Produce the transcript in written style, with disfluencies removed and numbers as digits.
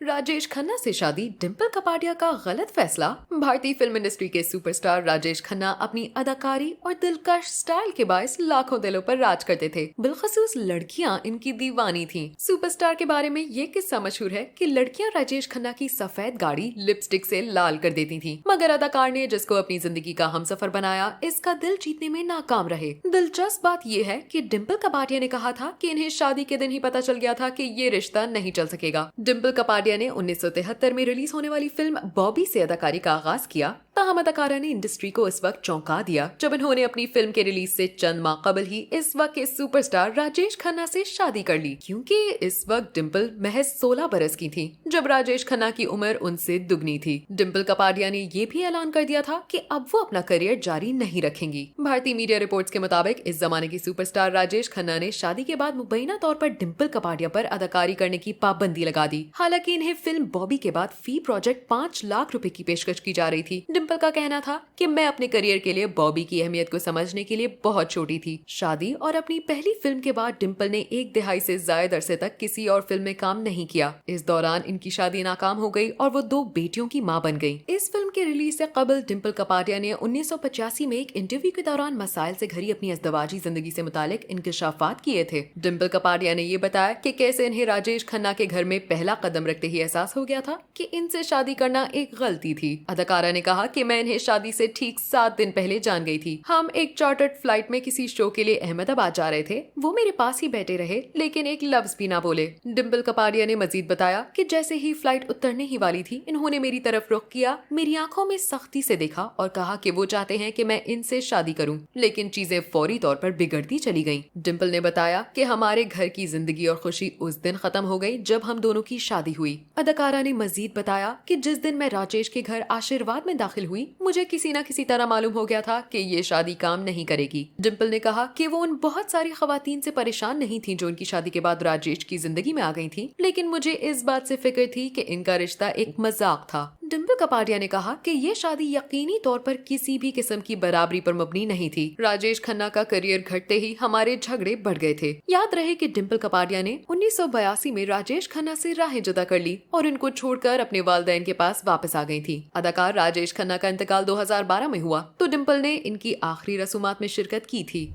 राजेश खन्ना से शादी, डिम्पल कपाडिया का गलत फैसला। भारतीय फिल्म इंडस्ट्री के सुपरस्टार राजेश खन्ना अपनी अदाकारी और दिलकश स्टाइल के बायस लाखों दिलों पर राज करते थे। बिलखसूस लड़कियां इनकी दीवानी थीं। सुपरस्टार के बारे में ये किस्सा मशहूर है कि लड़कियां राजेश खन्ना की सफेद गाड़ी लिपस्टिक से लाल कर देती थीं, मगर अदाकार ने जिसको अपनी जिंदगी का हमसफर बनाया, इसका दिल जीतने में नाकाम रहे। दिलचस्प बात यह है कि डिम्पल कपाडिया ने कहा था कि इन्हें शादी के दिन ही पता चल गया था कि ये रिश्ता नहीं चल सकेगा। डिम्पल कपाडिया ने 1973 में रिलीज होने वाली फिल्म बॉबी से अदाकारी का आगाज किया। ताहम अदाकारा ने इंडस्ट्री को इस वक्त चौंका दिया जब उन्होंने अपनी फिल्म के रिलीज से चंद माह कबल ही इस वक्त के सुपरस्टार राजेश खन्ना से शादी कर ली, क्योंकि इस वक्त डिम्पल महज 16 बरस की थी, जब राजेश खन्ना की उम्र उनसे दुगनी थी। डिम्पल कपाडिया ने ये भी ऐलान कर दिया था कि अब वो अपना करियर जारी नहीं रखेंगी। भारतीय मीडिया रिपोर्ट्स के मुताबिक इस जमाने की सुपरस्टार राजेश खन्ना ने शादी के बाद मुबैना तौर पर डिम्पल कपाडिया पर अदाकारी करने की पाबंदी लगा दी। हालांकि इन्हें फिल्म बॉबी के बाद फी प्रोजेक्ट 5 लाख रुपए की पेशकश की जा रही थी। डिम्पल का कहना था कि मैं अपने करियर के लिए बॉबी की अहमियत को समझने के लिए बहुत छोटी थी। शादी और अपनी पहली फिल्म के बाद डिम्पल ने 1 दिहाई से ज्यादा अरसे तक किसी और फिल्म में काम नहीं किया। इस दौरान इनकी शादी नाकाम हो गई और वो 2 बेटियों की मां बन गई। इस फिल्म के रिलीज से कबल डिम्पल कपाडिया ने 1985 में एक इंटरव्यू के दौरान मसाइल से घिरी अपनी अज़दवाजी जिंदगी से मुतालिक इंकशाफात किए थे। डिम्पल कपाडिया ने ये बताया कि कैसे इन्हें राजेश खन्ना के घर में पहला कदम रखते ही एहसास हो गया था कि इनसे शादी करना एक गलती थी। अदाकारा ने कहा कि मैं इन्हें शादी से ठीक 7 दिन पहले जान गई थी। हम एक चार्टर्ड फ्लाइट में किसी शो के लिए अहमदाबाद जा रहे थे। वो मेरे पास ही बैठे रहे, लेकिन एक लफ्ज भी ना बोले। डिम्पल कपाडिया ने मजीद बताया कि जैसे ही फ्लाइट उतरने ही वाली थी, इन्होंने मेरी तरफ रुख किया, मेरी आंखों में सख्ती से देखा और कहा कि वो चाहते हैं कि मैं इनसे शादी करूं, लेकिन चीजें फौरी तौर पर बिगड़ती चली गईं। डिम्पल ने बताया कि हमारे घर की जिंदगी और खुशी उस दिन खत्म हो गई जब हम दोनों की शादी हुई। अदाकारा ने मजीद बताया कि जिस दिन मैं राजेश के घर आशीर्वाद में दाखिल हुई, मुझे किसी न किसी तरह मालूम हो गया था कि ये शादी काम नहीं करेगी। डिम्पल ने कहा कि वो उन बहुत सारी खवातीन से परेशान नहीं थी जो उनकी शादी के बाद राजेश की जिंदगी में आ गई थी, लेकिन मुझे इस बात से फिक्र थी कि इनका रिश्ता एक मजाक था। डिम्पल कपाडिया ने कहा कि ये शादी यकीनी तौर पर किसी भी किस्म की बराबरी पर मबनी नहीं थी। राजेश खन्ना का करियर घटते ही हमारे झगड़े बढ़ गए थे। याद रहे कि डिम्पल कपाडिया ने 1982 में राजेश खन्ना से राहें जुदा कर ली और उनको छोड़कर अपने वालिदैन के पास वापस आ गई थी। अदाकार राजेश खन्ना का इंतकाल 2012 में हुआ तो डिम्पल ने इनकी आखिरी रसूमात में शिरकत की थी।